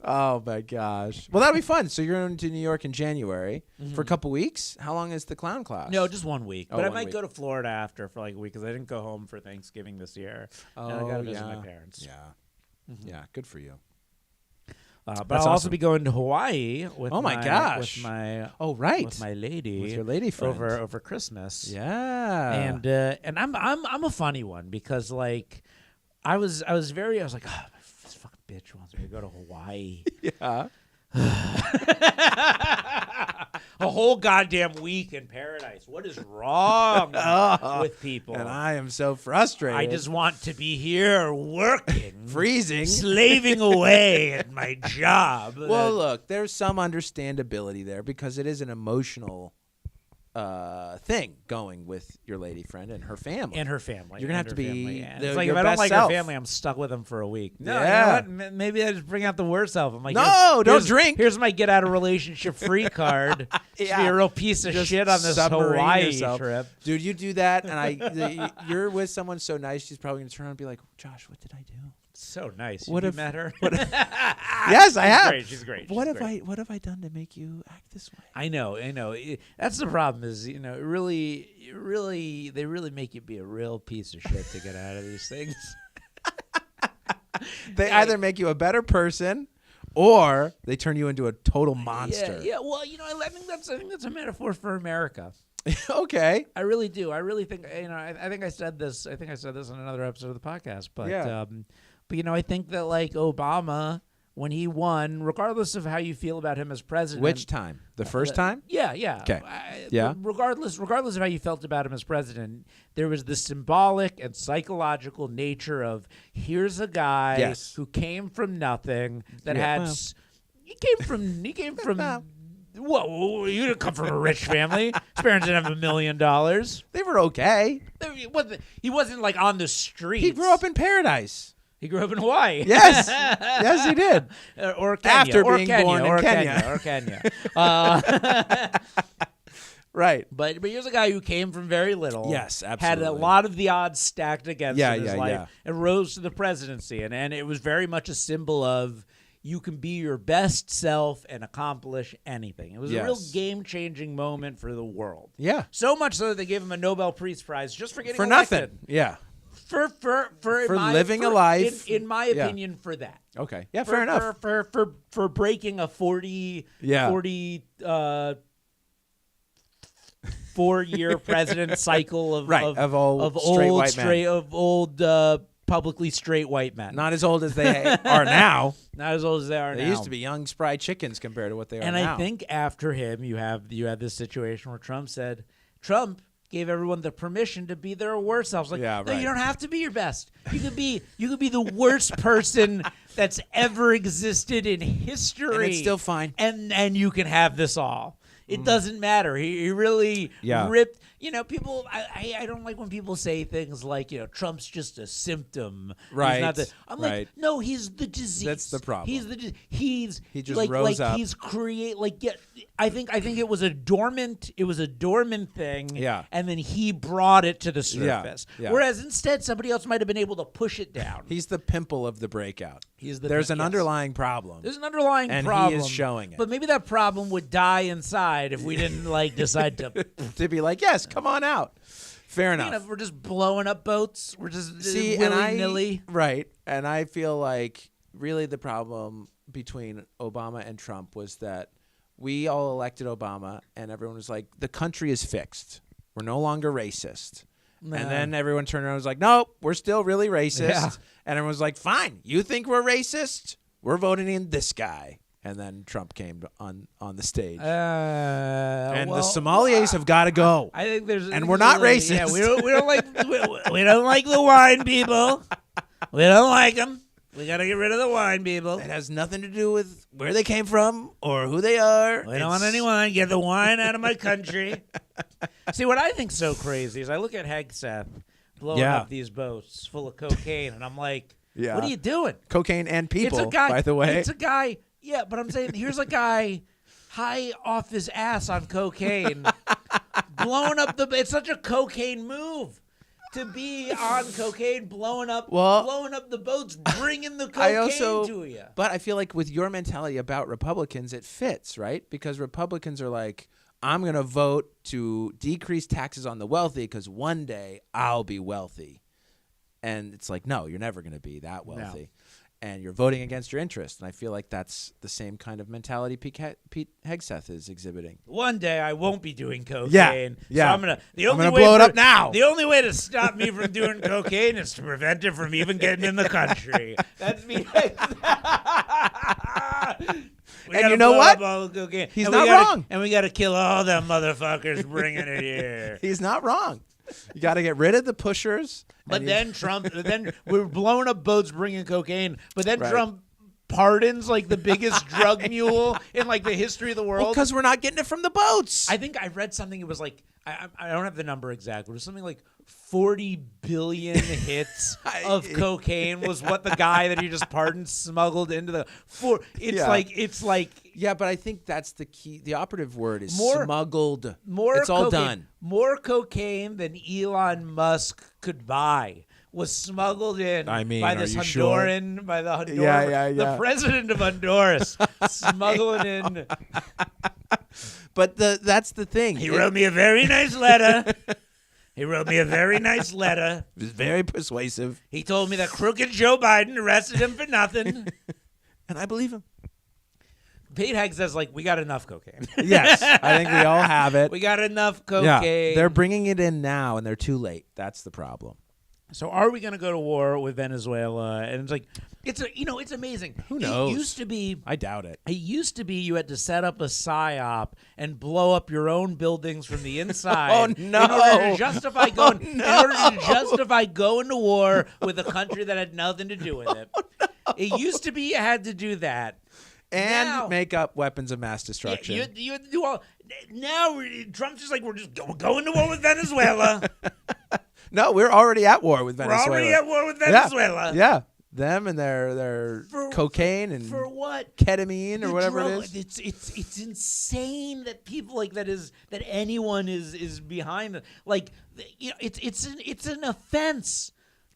Speaker 1: Oh my gosh. Well, that'll be fun. So you're going to New York in January for a couple weeks. How long is the clown class?
Speaker 2: No, just 1 week.
Speaker 1: Oh,
Speaker 2: But I
Speaker 1: 1
Speaker 2: might
Speaker 1: week.
Speaker 2: go to Florida after for like a week because I didn't go home for Thanksgiving this year.
Speaker 1: Oh,
Speaker 2: and I got to visit my parents.
Speaker 1: Yeah. Yeah. Good for you.
Speaker 2: But
Speaker 1: That's
Speaker 2: I'll also
Speaker 1: awesome.
Speaker 2: be going to Hawaii with
Speaker 1: Oh my gosh.
Speaker 2: with my
Speaker 1: Oh right.
Speaker 2: with my lady
Speaker 1: With your lady friend.
Speaker 2: over Christmas.
Speaker 1: Yeah.
Speaker 2: And I'm a funny one because like I was like oh, this fucking bitch wants me to go to Hawaii.
Speaker 1: Yeah.
Speaker 2: A whole goddamn week in paradise. What is wrong with people?
Speaker 1: And I am so frustrated.
Speaker 2: I just want to be here working,
Speaker 1: freezing.
Speaker 2: slaving away at my job.
Speaker 1: Well, look, there's some understandability there because it is an emotional thing going with your lady friend and her family.
Speaker 2: And her family.
Speaker 1: You're gonna have to be
Speaker 2: It's like
Speaker 1: your
Speaker 2: if I don't
Speaker 1: best
Speaker 2: like
Speaker 1: self.
Speaker 2: her family, I'm stuck with them for a week. No,
Speaker 1: Yeah.
Speaker 2: you know what? Maybe I just bring out the worst self. I'm like,
Speaker 1: No, don't drink.
Speaker 2: Here's my get out of relationship free card.
Speaker 1: Yeah.
Speaker 2: Be a real piece of
Speaker 1: Just
Speaker 2: shit on this
Speaker 1: submarine
Speaker 2: Hawaii
Speaker 1: yourself.
Speaker 2: trip.
Speaker 1: Dude, you do that, and you're with someone so nice, she's probably gonna turn around and be like, "Josh, what did I do?"
Speaker 2: So nice.
Speaker 1: What
Speaker 2: you
Speaker 1: if-
Speaker 2: met her?
Speaker 1: Yes, I have.
Speaker 2: She's great.
Speaker 1: What have I done to make you act this way?
Speaker 2: I know. That's the problem. Is they really make you be a real piece of shit to get out of these things.
Speaker 1: They either make you a better person, or they turn you into a total monster.
Speaker 2: Yeah. Well, I think that's a metaphor for America.
Speaker 1: Okay.
Speaker 2: I really do. I really think I think I said this. I think I said this in another episode of the podcast. But
Speaker 1: Yeah.
Speaker 2: but I think that like Obama, when he won, regardless of how you feel about him as president.
Speaker 1: Which time? The first time?
Speaker 2: Yeah.
Speaker 1: Okay. Yeah.
Speaker 2: Regardless of how you felt about him as president, there was the symbolic and psychological nature of here's a guy
Speaker 1: Yes.
Speaker 2: who came from nothing that
Speaker 1: Yeah.
Speaker 2: had.
Speaker 1: Well.
Speaker 2: He came from. Whoa! You didn't come from a rich family. His parents didn't have $1 million.
Speaker 1: They were okay.
Speaker 2: He wasn't like on the streets.
Speaker 1: He grew up in paradise.
Speaker 2: He grew up in Hawaii.
Speaker 1: Yes. Yes, he did.
Speaker 2: Or Kenya.
Speaker 1: After
Speaker 2: or
Speaker 1: being
Speaker 2: Kenya,
Speaker 1: born in
Speaker 2: or
Speaker 1: Kenya.
Speaker 2: Or Kenya.
Speaker 1: Right.
Speaker 2: But here's a guy who came from very little.
Speaker 1: Yes,
Speaker 2: Had
Speaker 1: absolutely.
Speaker 2: a lot of the odds stacked against him in his life.
Speaker 1: Yeah.
Speaker 2: And rose to the presidency. And it was very much a symbol of you can be your best self and accomplish anything. It was a real
Speaker 1: Yes.
Speaker 2: game-changing moment for the world.
Speaker 1: Yeah.
Speaker 2: So much so that they gave him a Nobel Peace Prize just for getting
Speaker 1: For
Speaker 2: elected.
Speaker 1: nothing. Yeah.
Speaker 2: For
Speaker 1: living a life.
Speaker 2: in my
Speaker 1: Yeah.
Speaker 2: opinion, for that.
Speaker 1: Okay. Yeah, fair enough.
Speaker 2: For breaking a 40 4-year president cycle of
Speaker 1: Right, of old straight white men.
Speaker 2: Publicly straight white men.
Speaker 1: Not as old as they are now.
Speaker 2: Not as old as they are
Speaker 1: They
Speaker 2: now.
Speaker 1: used to be young, spry chickens compared to what they are
Speaker 2: And
Speaker 1: now.
Speaker 2: I think after him, you had this situation where Trump gave everyone the permission to be their worst selves. Like,
Speaker 1: Yeah,
Speaker 2: no,
Speaker 1: right.
Speaker 2: you don't have to be your best. You could be the worst person that's ever existed in history,
Speaker 1: And it's still fine.
Speaker 2: And you can have this all. It doesn't matter. He really ripped. People. I don't like when people say things like, Trump's just a symptom.
Speaker 1: Right.
Speaker 2: He's not the, I'm
Speaker 1: Right.
Speaker 2: like, no, he's the disease.
Speaker 1: That's the problem.
Speaker 2: He's the he
Speaker 1: just
Speaker 2: like,
Speaker 1: rose up.
Speaker 2: He's I think it was a dormant. It was a dormant thing.
Speaker 1: Yeah.
Speaker 2: And then he brought it to the surface.
Speaker 1: Yeah.
Speaker 2: Whereas instead, somebody else might have been able to push it down.
Speaker 1: He's the pimple of the breakout. There's an
Speaker 2: yes.
Speaker 1: underlying problem.
Speaker 2: There's an underlying
Speaker 1: and
Speaker 2: problem.
Speaker 1: he is showing it.
Speaker 2: But maybe that problem would die inside if we didn't decide to.
Speaker 1: To be like, yes, come on out. Fair enough.
Speaker 2: We're just blowing up boats. We're just
Speaker 1: and
Speaker 2: willy-nilly.
Speaker 1: Right. And I feel like really the problem between Obama and Trump was that we all elected Obama and everyone was like, the country is fixed. We're no longer racist. And then everyone turned around and was like, nope, we're still really racist. Yeah. And everyone was like, fine, you think we're racist? We're voting in this guy. And then Trump came on the stage. And the sommeliers have got to go.
Speaker 2: I think
Speaker 1: and we're not racist.
Speaker 2: Yeah, we don't like the wine people. We don't like them. We got to get rid of the wine people.
Speaker 1: It has nothing to do with where they came from or who they are.
Speaker 2: We don't want any wine. Get the wine out of my country. See, what I think's so crazy is I look at Hegseth blowing up these boats full of cocaine, and I'm like, what are you doing?
Speaker 1: Cocaine and people, it's a guy, by the way.
Speaker 2: It's a guy. Yeah, but I'm saying here's a guy high off his ass on cocaine, blowing up the. It's such a cocaine move to be on cocaine, blowing up the boats, bringing the cocaine to you.
Speaker 1: But I feel like with your mentality about Republicans, it fits, right? Because Republicans are like, I'm going to vote to decrease taxes on the wealthy because one day I'll be wealthy. And it's like, no, you're never going to be that wealthy. No. And you're voting against your interest. And I feel like that's the same kind of mentality Pete Hegseth is exhibiting.
Speaker 2: One day I won't be doing cocaine.
Speaker 1: Yeah.
Speaker 2: So I'm going to
Speaker 1: blow it up now.
Speaker 2: The only way to stop me from doing cocaine is to prevent it from even getting in the country. That's me.
Speaker 1: And you know what? He's not wrong.
Speaker 2: And we got to kill all them motherfuckers bringing it here.
Speaker 1: He's not wrong. You got to get rid of the pushers.
Speaker 2: But then we're blowing up boats bringing cocaine. But then Trump pardons like the biggest drug mule in like the history of the world.
Speaker 1: Because we're not getting it from the boats.
Speaker 2: I think I read something. It was like, I don't have the number exact, but it was something like 40 billion hits of cocaine was what the guy that he just pardoned smuggled into the. It's like.
Speaker 1: Yeah, but I think that's the key. The operative word is smuggled. It's all done.
Speaker 2: More cocaine than Elon Musk could buy was smuggled in by this Honduran,
Speaker 1: sure?
Speaker 2: by the Honduran, the president of Honduras, smuggling in.
Speaker 1: But that's the thing.
Speaker 2: He wrote me a very nice letter. He wrote me a very nice letter.
Speaker 1: It was very persuasive.
Speaker 2: He told me that crooked Joe Biden arrested him for nothing.
Speaker 1: And I believe him.
Speaker 2: Pete Hegseth's like, we got enough cocaine.
Speaker 1: Yes, I think we all have it.
Speaker 2: We got enough cocaine.
Speaker 1: Yeah, they're bringing it in now, and they're too late. That's the problem.
Speaker 2: So are we going to go to war with Venezuela? And it's like, it's amazing.
Speaker 1: Who knows?
Speaker 2: It used to be.
Speaker 1: I doubt it.
Speaker 2: It used to be you had to set up a psyop and blow up your own buildings from the inside.
Speaker 1: Oh no!
Speaker 2: In order to justify going to war with a country that had nothing to do with it.
Speaker 1: Oh, no.
Speaker 2: It used to be you had to do that.
Speaker 1: And
Speaker 2: now,
Speaker 1: make up weapons of mass destruction.
Speaker 2: You had to do all. Now Trump's just like, we're going to war with Venezuela.
Speaker 1: No, we're already at war with Venezuela.
Speaker 2: We're already at war with Venezuela.
Speaker 1: Yeah. Them and their cocaine and
Speaker 2: for what?
Speaker 1: Ketamine or whatever it is.
Speaker 2: It's insane that people like that anyone is behind it. Like it's an offense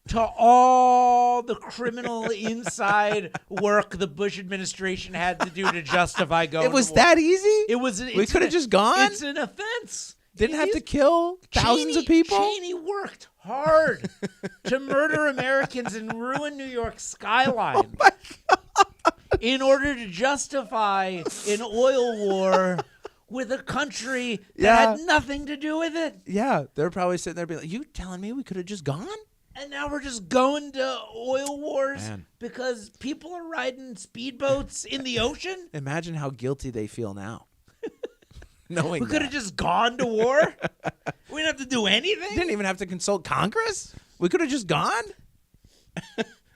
Speaker 2: to all the criminal inside work the Bush administration had to do to justify going.
Speaker 1: It was
Speaker 2: to war.
Speaker 1: that easy.
Speaker 2: It was.
Speaker 1: We could have just gone.
Speaker 2: It's an offense.
Speaker 1: Didn't have to kill thousands of people.
Speaker 2: Cheney worked hard to murder Americans and ruin New York's skyline in order to justify an oil war with a country that had nothing to do with it.
Speaker 1: Yeah, they're probably sitting there being like, you telling me we could have just gone?
Speaker 2: And now we're just going to oil wars because people are riding speedboats in the ocean?
Speaker 1: Imagine how guilty they feel now. Knowing
Speaker 2: we could have just gone to war. We didn't have to do anything.
Speaker 1: Didn't even have to consult Congress. We could have just gone.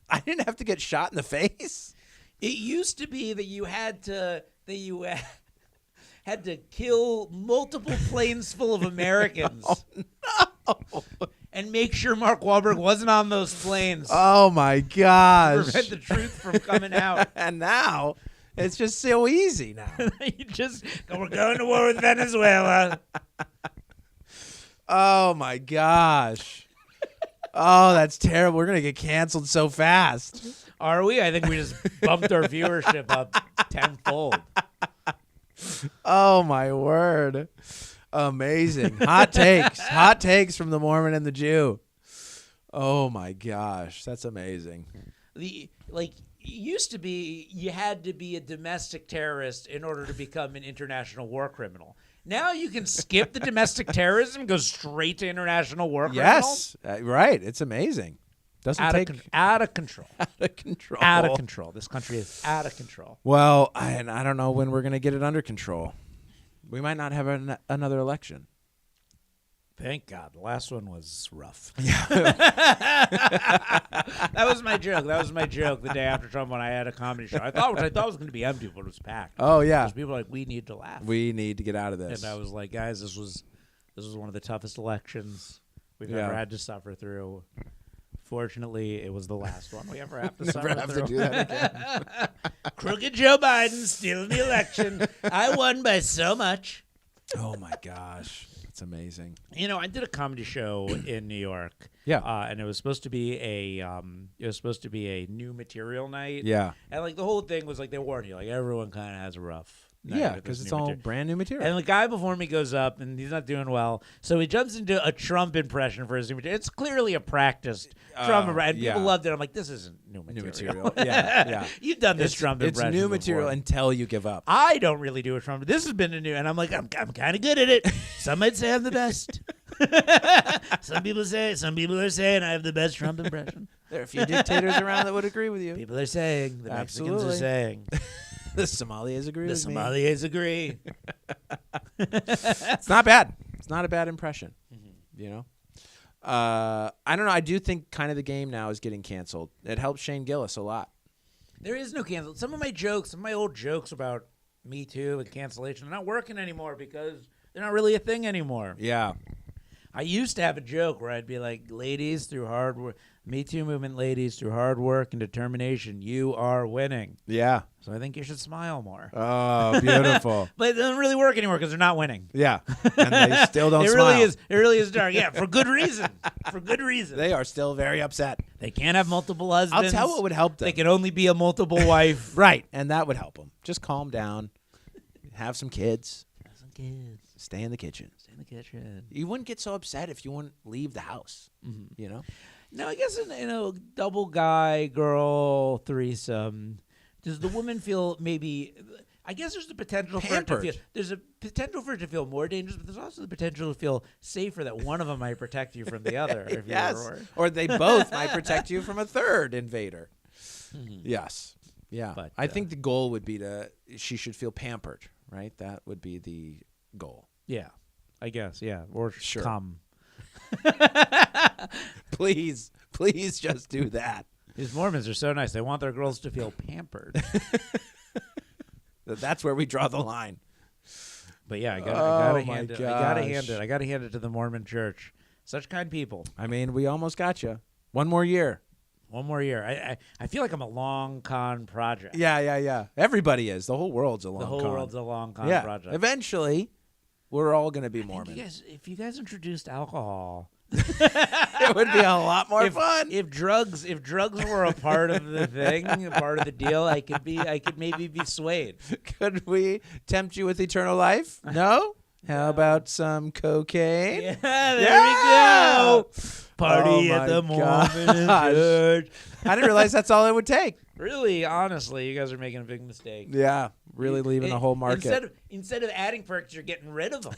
Speaker 1: I didn't have to get shot in the face.
Speaker 2: It used to be that you had to kill multiple planes full of Americans.
Speaker 1: Oh, no.
Speaker 2: And make sure Mark Wahlberg wasn't on those planes.
Speaker 1: Oh my gosh!
Speaker 2: To prevent the truth from coming out.
Speaker 1: And now. It's just so easy now.
Speaker 2: We're going to war with Venezuela.
Speaker 1: Oh, my gosh. Oh, that's terrible. We're going to get canceled so fast.
Speaker 2: Are we? I think we just bumped our viewership up tenfold.
Speaker 1: Oh, my word. Amazing. Hot takes. Hot takes from the Mormon and the Jew. Oh, my gosh. That's amazing.
Speaker 2: It used to be you had to be a domestic terrorist in order to become an international war criminal. Now you can skip the domestic terrorism and go straight to international war criminals?
Speaker 1: Yes, right. It's amazing. Doesn't
Speaker 2: out
Speaker 1: take
Speaker 2: of control.
Speaker 1: out of control.
Speaker 2: Out of control. This country is out of control.
Speaker 1: Well, I don't know when we're going to get it under control. We might not have another election.
Speaker 2: Thank God. The last one was rough.
Speaker 1: Yeah.
Speaker 2: That was my joke. The day after Trump when I had a comedy show. I thought was going to be empty, but it was packed.
Speaker 1: Oh, yeah.
Speaker 2: Because people were like, we need to laugh.
Speaker 1: We need to get out of this.
Speaker 2: And I was like, guys, this was one of the toughest elections we've ever had to suffer through. Fortunately, it was the last one we ever have to suffer through.
Speaker 1: To do that again.
Speaker 2: Crooked Joe Biden stealing the election. I won by so much.
Speaker 1: Oh, my gosh. It's amazing.
Speaker 2: You know, I did a comedy show in New York.
Speaker 1: Yeah.
Speaker 2: And it was supposed to be a new material night.
Speaker 1: Yeah.
Speaker 2: And like the whole thing was like they warn you, like everyone kind of has a rough night.
Speaker 1: Yeah, because it's all brand new material.
Speaker 2: And the guy before me goes up and he's not doing well, so he jumps into a Trump impression for his new material. It's clearly a practiced Trump impression. And people loved it. I'm like, this isn't new material.
Speaker 1: Yeah.
Speaker 2: You've done this Trump impression.
Speaker 1: It's new material
Speaker 2: before.
Speaker 1: Until you give up.
Speaker 2: I don't really do a Trump. This has been a new, and I'm like, I'm kind of good at it. Some might say I'm the best. Some people are saying I have the best Trump impression.
Speaker 1: There are a few dictators around that would agree with you.
Speaker 2: People are saying. The Mexicans are saying.
Speaker 1: The Somalis agree with me.
Speaker 2: The Somalis agree.
Speaker 1: It's not bad. It's not a bad impression. You know? I don't know. I do think kind of the game now is getting canceled. It helps Shane Gillis a lot.
Speaker 2: There is no cancel. Some of my old jokes about Me Too and cancellation are not working anymore because they're not really a thing anymore.
Speaker 1: Yeah.
Speaker 2: I used to have a joke where I'd be like, ladies, through hard work, Me Too movement ladies, through hard work and determination, you are winning.
Speaker 1: Yeah.
Speaker 2: So I think you should smile more.
Speaker 1: Oh, beautiful.
Speaker 2: But it doesn't really work anymore because they're not winning.
Speaker 1: Yeah. And they still don't smile.
Speaker 2: It really is dark. Yeah, for good reason. For good reason.
Speaker 1: They are still very upset.
Speaker 2: They can't have multiple husbands.
Speaker 1: I'll tell what would help them.
Speaker 2: They can only be a multiple wife.
Speaker 1: Right. And that would help them. Just calm down. Have some kids.
Speaker 2: Have some kids.
Speaker 1: Stay in the kitchen.
Speaker 2: Stay in the kitchen.
Speaker 1: You wouldn't get so upset if you wouldn't leave the house. You know?
Speaker 2: No, I guess in a double guy girl threesome, does the woman feel maybe? I guess there's the potential
Speaker 1: Pampered.
Speaker 2: for it to feel. There's a potential for it to feel more dangerous, but there's also the potential to feel safer that one of them might protect you from the other. If
Speaker 1: Yes. Or they both might protect you from a third invader. Yes. Yeah.
Speaker 2: But,
Speaker 1: I think the goal would be she should feel pampered, right? That would be the goal.
Speaker 2: Yeah, I guess. Yeah, or
Speaker 1: Sure.
Speaker 2: come.
Speaker 1: Please just do that.
Speaker 2: These Mormons are so nice. They want their girls to feel pampered.
Speaker 1: That's where we draw the line.
Speaker 2: But yeah, I gotta hand it to the Mormon Church. Such kind people.
Speaker 1: I mean, we almost got you. One more year.
Speaker 2: One more year. I feel like I'm a long con project.
Speaker 1: Yeah. Everybody is. The whole world's a long con.
Speaker 2: The whole world's a long con project.
Speaker 1: Eventually, we're all going to be Mormon.
Speaker 2: If you guys introduced alcohol,
Speaker 1: it would be a lot more fun.
Speaker 2: If drugs were a part of the thing, a part of the deal, I could maybe be swayed.
Speaker 1: Could we tempt you with eternal life? No? How about some cocaine?
Speaker 2: Yeah, there we go. Party at the Mormon Church.
Speaker 1: I didn't realize that's all it would take.
Speaker 2: Really, honestly, you guys are making a big mistake.
Speaker 1: Yeah, really leaving the whole market.
Speaker 2: Instead of adding perks, you're getting rid of them.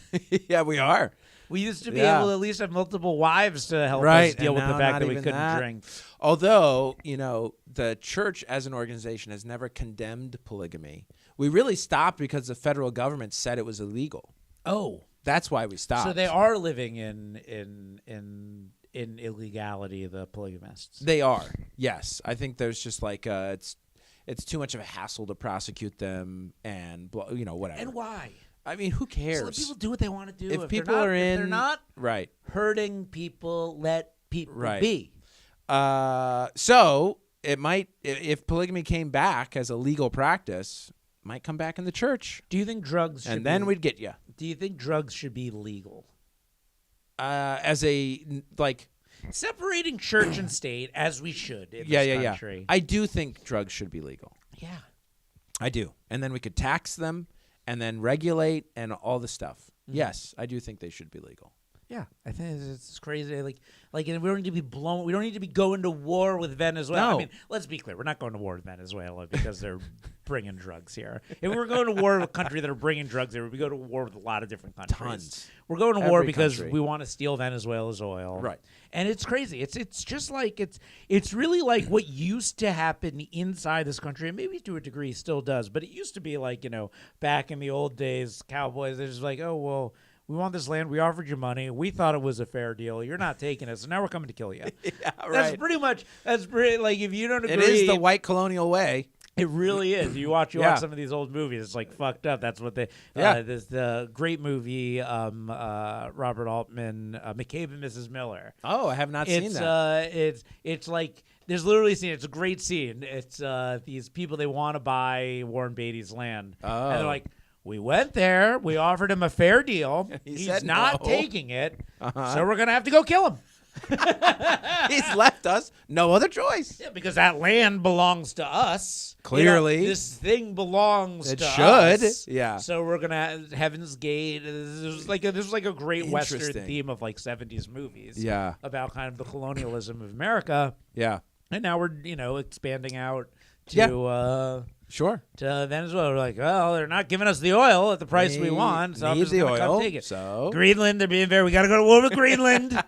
Speaker 1: Yeah, we are.
Speaker 2: We used to be able to at least have multiple wives to help us deal with the fact that we couldn't drink.
Speaker 1: Although, the church as an organization has never condemned polygamy. We really stopped because the federal government said it was illegal.
Speaker 2: Oh.
Speaker 1: That's why we stopped.
Speaker 2: So they are living in illegality, the polygamists.
Speaker 1: They are. Yes. I think there's just like it's too much of a hassle to prosecute them and whatever.
Speaker 2: And why?
Speaker 1: I mean, who cares?
Speaker 2: So let people do what they want to do.
Speaker 1: If people are in,
Speaker 2: if they're not
Speaker 1: right,
Speaker 2: hurting people, let people be.
Speaker 1: So it might, if polygamy came back as a legal practice, might come back in the church.
Speaker 2: Do you think drugs?
Speaker 1: And then we'd get you.
Speaker 2: Do you think drugs should be legal?
Speaker 1: As a
Speaker 2: separating church and state, as we should in this country.
Speaker 1: Yeah. I do think drugs should be legal.
Speaker 2: Yeah,
Speaker 1: I do. And then we could tax them and then regulate and all the stuff. Yes, I do think they should be legal.
Speaker 2: Yeah, I think it's crazy. Like, and we don't need to be blown. We don't need to be going to war with Venezuela.
Speaker 1: No.
Speaker 2: I mean, let's be clear. We're not going to war with Venezuela because they're bringing drugs here. If we were going to war with a country that are bringing drugs here, we go to war with a lot of different countries.
Speaker 1: Tons.
Speaker 2: We're going to war
Speaker 1: Every
Speaker 2: because
Speaker 1: country.
Speaker 2: we want to steal Venezuela's oil.
Speaker 1: Right.
Speaker 2: And it's crazy. It's just like it's really like what used to happen inside this country, and maybe to a degree still does. But it used to be like, back in the old days, cowboys. They're just like, oh well. We want this land. We offered you money. We thought it was a fair deal. You're not taking it, so now we're coming to kill you.
Speaker 1: Yeah, right.
Speaker 2: That's pretty like if you don't agree.
Speaker 1: It is the white colonial way.
Speaker 2: It really is. You watch some of these old movies. It's like fucked up. That's what they. There's the great movie, Robert Altman, McCabe and Mrs. Miller.
Speaker 1: Oh, I have not seen that.
Speaker 2: It's like there's literally a scene. It's a great scene. It's these people, they want to buy Warren Beatty's land, and they're like, we went there. We offered him a fair deal. He's not taking it, so we're gonna have to go kill him.
Speaker 1: He's left us no other choice.
Speaker 2: Yeah, because that land belongs to us.
Speaker 1: Clearly,
Speaker 2: this thing belongs to
Speaker 1: It
Speaker 2: us.
Speaker 1: should. Yeah.
Speaker 2: So we're gonna Heaven's Gate. This was like a great Western theme of like 70s movies.
Speaker 1: Yeah.
Speaker 2: About kind of the colonialism of America.
Speaker 1: Yeah.
Speaker 2: And now we're expanding out to
Speaker 1: sure.
Speaker 2: To Venezuela. We're like, well, they're not giving us the oil at the price we want, so I'm just going to come take it.
Speaker 1: So
Speaker 2: Greenland, they're being fair. We got to go to war with Greenland.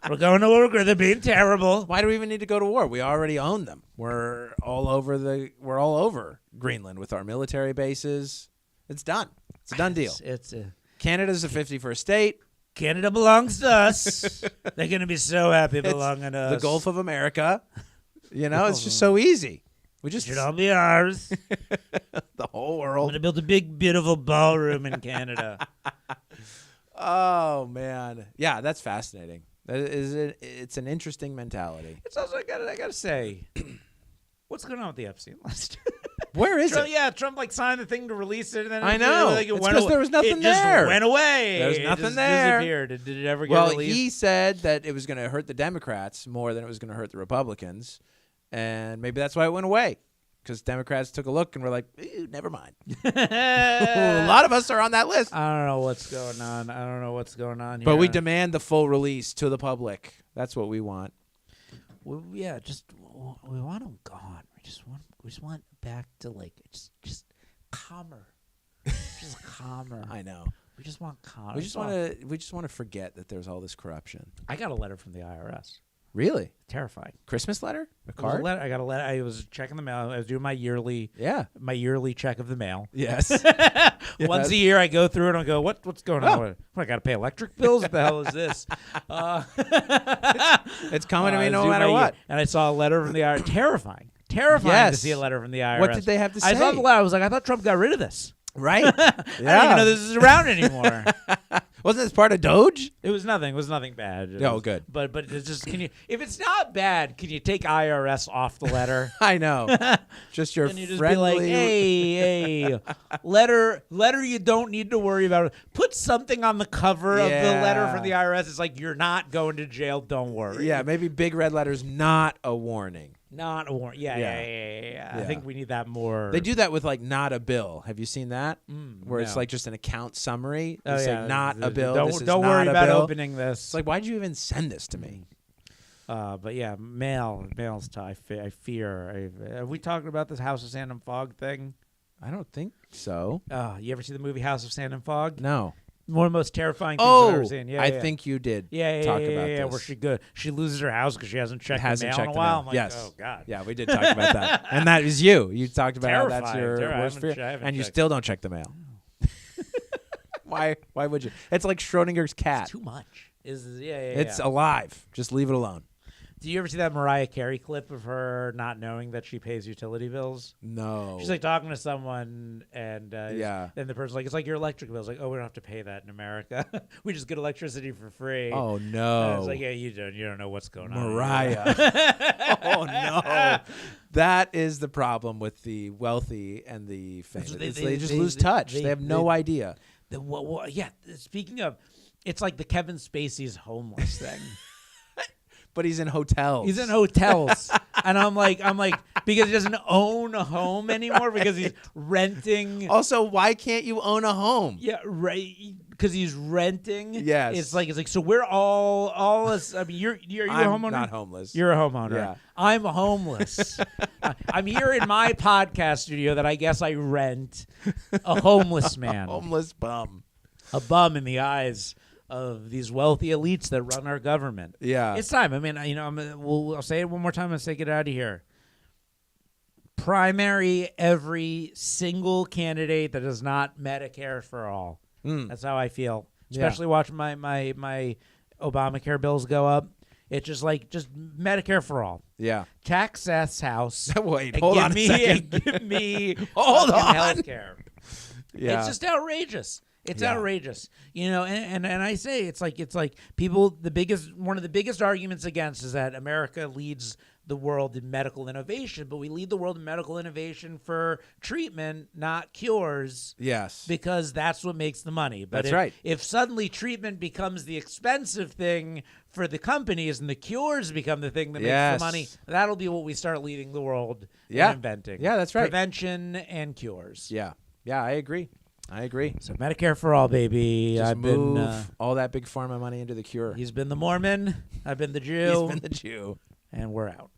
Speaker 2: We're going to war with. They're being terrible.
Speaker 1: Why do we even need to go to war? We already own them. We're all over Greenland with our military bases. It's done. It's a done deal. Canada's a 51st state.
Speaker 2: Canada belongs to us. They're going to be so happy belonging to us.
Speaker 1: The Gulf of America. It's just so easy.
Speaker 2: It should all be ours.
Speaker 1: The whole world.
Speaker 2: I'm going to build a big, beautiful ballroom in Canada.
Speaker 1: Oh, man. Yeah, that's fascinating. It's an interesting mentality.
Speaker 2: It's also, I gotta say, what's going on with the Epstein list?
Speaker 1: Where is
Speaker 2: Trump,
Speaker 1: it?
Speaker 2: Yeah, Trump signed the thing to release it. And then
Speaker 1: I know.
Speaker 2: It's
Speaker 1: because there was nothing there.
Speaker 2: It just went away.
Speaker 1: There's nothing there.
Speaker 2: Disappeared. Did it ever get released?
Speaker 1: Well, he said that it was going to hurt the Democrats more than it was going to hurt the Republicans. And maybe that's why it went away. Because Democrats took a look and were like, never mind. A lot of us are on that list.
Speaker 2: I don't know what's going on. Here.
Speaker 1: But we demand the full release to the public. That's what we want.
Speaker 2: We want them gone. We just want back to like just calmer. Just calmer.
Speaker 1: I know.
Speaker 2: We just want calmer.
Speaker 1: We just want to forget that there's all this corruption.
Speaker 2: I got a letter from the IRS.
Speaker 1: Really?
Speaker 2: Terrifying.
Speaker 1: Christmas letter? A card?
Speaker 2: I got a letter. I was checking the mail. I was doing my yearly check of the mail.
Speaker 1: Yes.
Speaker 2: Once a year, I go through it and I go, what's going on? What, I got to pay electric bills? What the hell is this?
Speaker 1: It's coming to me no matter what.
Speaker 2: And I saw a letter from the IRS. Terrifying to see a letter from the IRS.
Speaker 1: What did they have to say?
Speaker 2: I saw the letter. I was like, I thought Trump got rid of this.
Speaker 1: Right?
Speaker 2: I don't even know this is around anymore.
Speaker 1: Wasn't this part of Doge?
Speaker 2: It was nothing. It was nothing bad.
Speaker 1: Good.
Speaker 2: But it's just, if it's not bad, can you take IRS off the letter?
Speaker 1: I know. Just your
Speaker 2: and you
Speaker 1: friendly.
Speaker 2: Be like, hey, letter you don't need to worry about. Put something on the cover of the letter from the IRS. It's like, you're not going to jail. Don't worry.
Speaker 1: Yeah, maybe big red letters, not a warning.
Speaker 2: Not a warning. Yeah. I think we need that more.
Speaker 1: They do that with like not a bill. Have you seen that? Where it's like just an account summary. It's like not a bill.
Speaker 2: Don't worry about opening this.
Speaker 1: It's like, why did you even send this to me?
Speaker 2: But yeah, mail's tough. I fear. Have we talked about this House of Sand and Fog thing?
Speaker 1: I don't think so.
Speaker 2: You ever see the movie House of Sand and Fog?
Speaker 1: No.
Speaker 2: One of the most terrifying things I've ever seen.
Speaker 1: I think you did. Talk about this.
Speaker 2: Where she loses her house because she hasn't checked the mail in a while. I'm like, oh god.
Speaker 1: Yeah, we did talk about that, and that is you. You talked about how that's your
Speaker 2: Terrifying.
Speaker 1: worst fear, and you still don't check the mail. Why? Why would you? It's like Schrodinger's cat.
Speaker 2: It's too much.
Speaker 1: It's alive. Just leave it alone.
Speaker 2: Do you ever see that Mariah Carey clip of her not knowing that she pays utility bills?
Speaker 1: No.
Speaker 2: She's like talking to someone, and
Speaker 1: yeah.
Speaker 2: Then the person's like, "It's like your electric bill." It's like, "Oh, we don't have to pay that in America. We just get electricity for free."
Speaker 1: Oh no.
Speaker 2: And I was like, "Yeah, you don't know what's going on."
Speaker 1: Mariah. Oh no. That is the problem with the wealthy and the famous. They just lose touch. They have no idea.
Speaker 2: Speaking of, it's like the Kevin Spacey's homeless thing.
Speaker 1: But he's in hotels.
Speaker 2: He's in hotels. And I'm like, because he doesn't own a home anymore because he's renting.
Speaker 1: Also, why can't you own a home?
Speaker 2: Yeah, right. Because he's renting.
Speaker 1: Yes.
Speaker 2: It's like so we're all us. I mean, you're a homeowner.
Speaker 1: I'm not homeless.
Speaker 2: You're a homeowner.
Speaker 1: Yeah.
Speaker 2: I'm homeless. I'm here in my podcast studio that I guess I rent. A homeless man.
Speaker 1: Homeless bum.
Speaker 2: A bum in the eyes of these wealthy elites that run our government.
Speaker 1: Yeah.
Speaker 2: It's time. I mean, I'll say it one more time and say get out of here. Primary every single candidate that is not Medicare for all. That's how I feel. Especially watching my Obamacare bills go up. It's just Medicare for all.
Speaker 1: Yeah.
Speaker 2: Tax Seth's house.
Speaker 1: Wait, hold on a second.
Speaker 2: Give me
Speaker 1: hold on.
Speaker 2: Healthcare.
Speaker 1: Yeah.
Speaker 2: It's just outrageous. It's outrageous, and I say it's like people. One of the biggest arguments against is that America leads the world in medical innovation, but we lead the world in medical innovation for treatment, not cures.
Speaker 1: Yes,
Speaker 2: because that's what makes the money. But
Speaker 1: that's right.
Speaker 2: If suddenly treatment becomes the expensive thing for the companies and the cures become the thing that makes the money, that'll be what we start leading the world in inventing.
Speaker 1: Yeah, that's right.
Speaker 2: Prevention and cures.
Speaker 1: Yeah, I agree.
Speaker 2: So Medicare for all, baby.
Speaker 1: Just
Speaker 2: I've
Speaker 1: move
Speaker 2: been
Speaker 1: all that big pharma money into the cure.
Speaker 2: He's been the Mormon. I've been the Jew.
Speaker 1: He's been the Jew.
Speaker 2: And we're out.